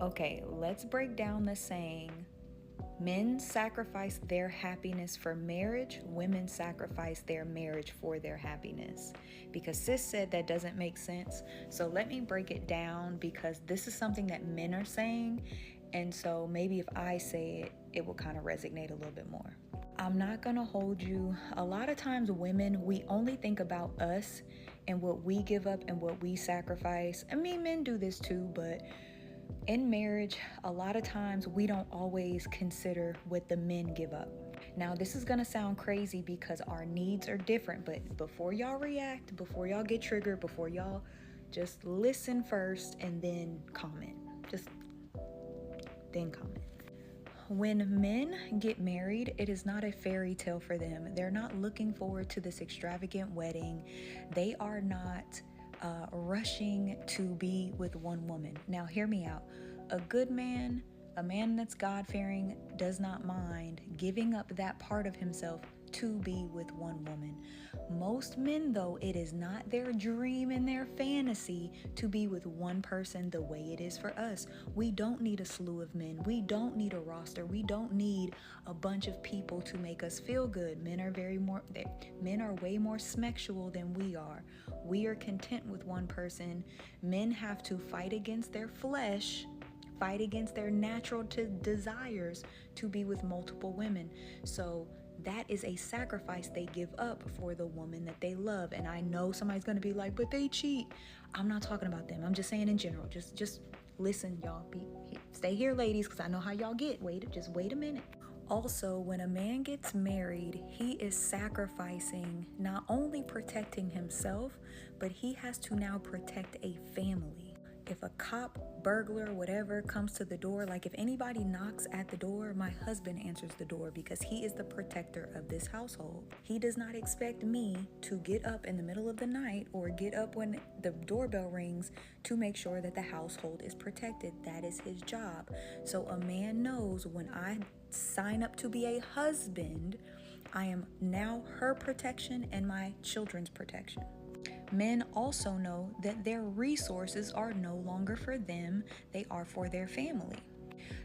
Okay, let's break down the saying. Men sacrifice their happiness for marriage, women sacrifice their marriage for their happiness. Because sis said that doesn't make sense. So let me break it down because this is something that men are saying. And so maybe if I say it, it will kind of resonate a little bit more. I'm not gonna hold you. A lot of times, women, we only think about us and what we give up and what we sacrifice. I mean, men do this too, but in marriage, a lot of times we don't always consider what the men give up. Now, this is gonna sound crazy because our needs are different, but before y'all react, before y'all get triggered, before y'all just listen first and then comment. Just then comment. When men get married, it is not a fairy tale for them. They're not looking forward to this extravagant wedding. They are not rushing to be with one woman. Now, hear me out. A good man, a man that's God-fearing, does not mind giving up that part of himself to be with one woman. Most men, though, it is not their dream and their fantasy to be with one person the way it is for us. We don't need a slew of men. We don't need a roster. We don't need a bunch of people to make us feel good. Men are way more sexual than we are. We are content with one person. Men have to fight against their flesh, fight against their natural desires to be with multiple women. So that is a sacrifice they give up for the woman that they love. And I know somebody's going to be like, but they cheat. I'm not talking about them. I'm just saying in general. Just listen, y'all. Stay here, ladies, because I know how y'all get. Just wait a minute. Also, when a man gets married, he is sacrificing, not only protecting himself, but he has to now protect a family. If a cop, burglar, whatever comes to the door, like if anybody knocks at the door, my husband answers the door because he is the protector of this household. He does not expect me to get up in the middle of the night or get up when the doorbell rings to make sure that the household is protected. That is his job. So a man knows when I sign up to be a husband, I am now her protection and my children's protection. Men also know that their resources are no longer for them, they are for their family.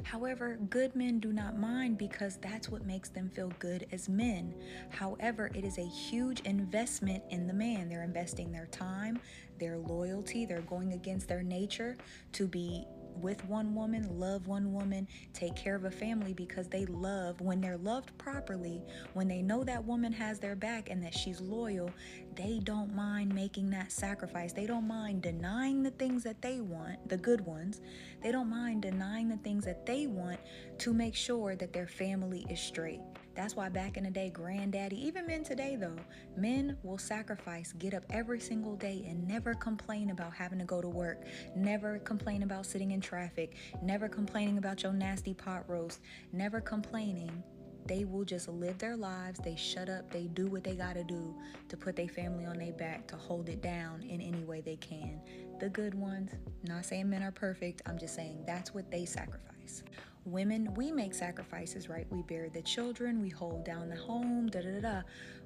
However, good men do not mind because that's what makes them feel good as men. However, it is a huge investment in the man. They're investing their time, their loyalty, they're going against their nature to be with one woman, love one woman, take care of a family because they love, when they're loved properly, when they know that woman has their back and that she's loyal, they don't mind making that sacrifice. They don't mind denying the things that they want, the good ones. They don't mind denying the things that they want to make sure that their family is straight. That's why back in the day, granddaddy, even men today though, men will sacrifice, get up every single day and never complain about having to go to work, never complain about sitting in traffic, never complaining about your nasty pot roast, never complaining. They will just live their lives. They shut up. They do what they got to do to put their family on their back, to hold it down in any way they can. The good ones, not saying men are perfect. I'm just saying that's what they sacrifice. Women, we make sacrifices, right? We bear the children, we hold down the home,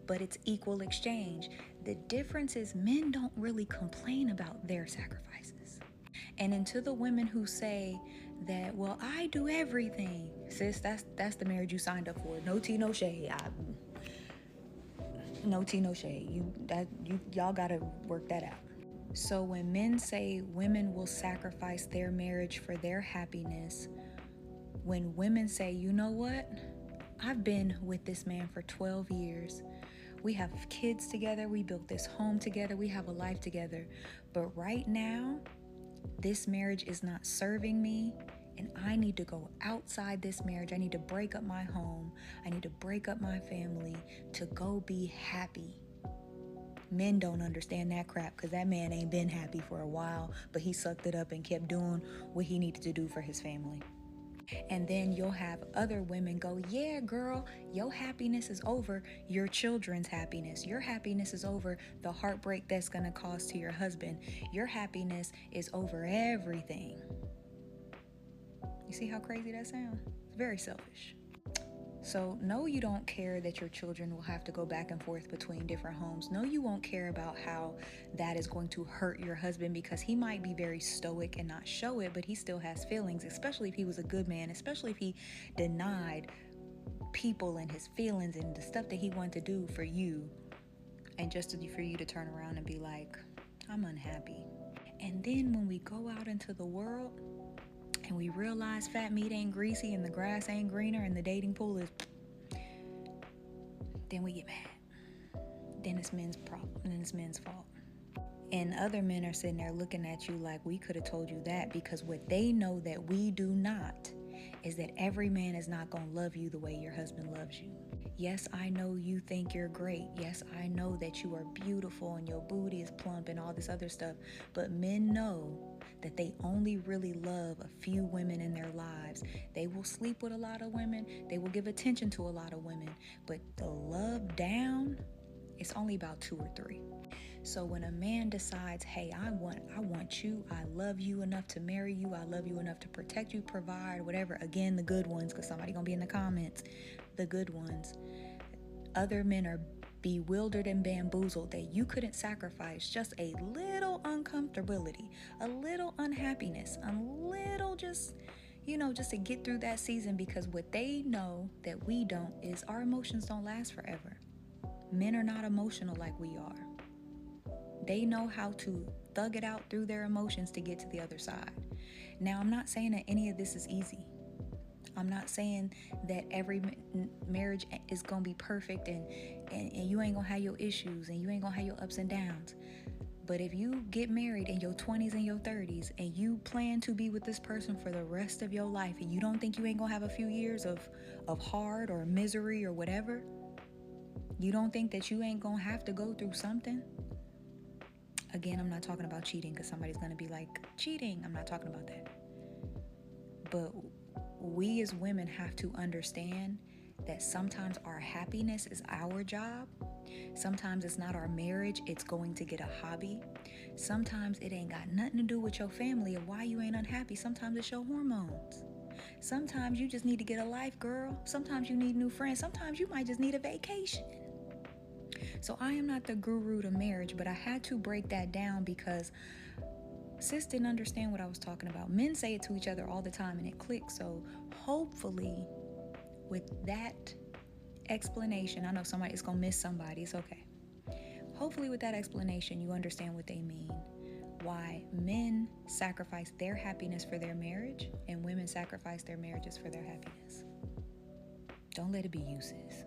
but it's equal exchange. The difference is men don't really complain about their sacrifices. And then to the women who say that, well, I do everything, sis, that's the marriage you signed up for. No tea, no shade. No tea, no shade. Y'all gotta work that out. So when men say women will sacrifice their marriage for their happiness, when women say, you know what? I've been with this man for 12 years. We have kids together. We built this home together. We have a life together. But right now, this marriage is not serving me, and I need to go outside this marriage. I need to break up my home. I need to break up my family to go be happy. Men don't understand that crap because that man ain't been happy for a while, but he sucked it up and kept doing what he needed to do for his family. And then you'll have other women go, yeah, girl, your happiness is over your children's happiness. Your happiness is over the heartbreak that's going to cause to your husband. Your happiness is over everything. You see how crazy that sounds? It's very selfish. So, no, you don't care that your children will have to go back and forth between different homes. No, you won't care about how that is going to hurt your husband, because he might be very stoic and not show it, but he still has feelings, especially if he was a good man, especially if he denied people and his feelings and the stuff that he wanted to do for you, and just for you to turn around and be like, I'm unhappy. And then when we go out into the world and we realize fat meat ain't greasy and the grass ain't greener and the dating pool is, then we get mad. Then it's men's problem, and then it's men's fault. And other men are sitting there looking at you like, we could have told you that, because what they know that we do not is that every man is not going to love you the way your husband loves you. Yes, I know you think you're great. Yes, I know that you are beautiful and your booty is plump and all this other stuff. But men know that they only really love a few women in their lives. They will sleep with a lot of women. They will give attention to a lot of women. But the love down, it's only about 2 or 3. So when a man decides, hey, I want you, I love you enough to marry you, I love you enough to protect you, provide, whatever, again, the good ones, because somebody gonna be in the comments, the good ones. Other men are bewildered and bamboozled that you couldn't sacrifice just a little uncomfortability, a little unhappiness, a little just to get through that season, because what they know that we don't is our emotions don't last forever. Men are not emotional like we are. They know how to thug it out through their emotions to get to the other side. Now, I'm not saying that any of this is easy. I'm not saying that every marriage is going to be perfect and you ain't going to have your issues and you ain't going to have your ups and downs. But if you get married in your 20s and your 30s and you plan to be with this person for the rest of your life, and you don't think you ain't going to have a few years of hard or misery or whatever, you don't think that you ain't going to have to go through something? Again, I'm not talking about cheating, because somebody's going to be like, cheating. I'm not talking about that. But we as women have to understand that sometimes our happiness is our job. Sometimes it's not our marriage, it's going to get a hobby. Sometimes it ain't got nothing to do with your family of why you ain't unhappy. Sometimes it's your hormones. Sometimes you just need to get a life, girl. Sometimes you need new friends. Sometimes you might just need a vacation. So I am not the guru to marriage, but I had to break that down because sis didn't understand what I was talking about. Men say it to each other all the time and it clicks. So hopefully with that explanation, I know somebody is going to miss somebody. It's okay. Hopefully with that explanation, you understand what they mean. Why men sacrifice their happiness for their marriage and women sacrifice their marriages for their happiness. Don't let it be you, sis.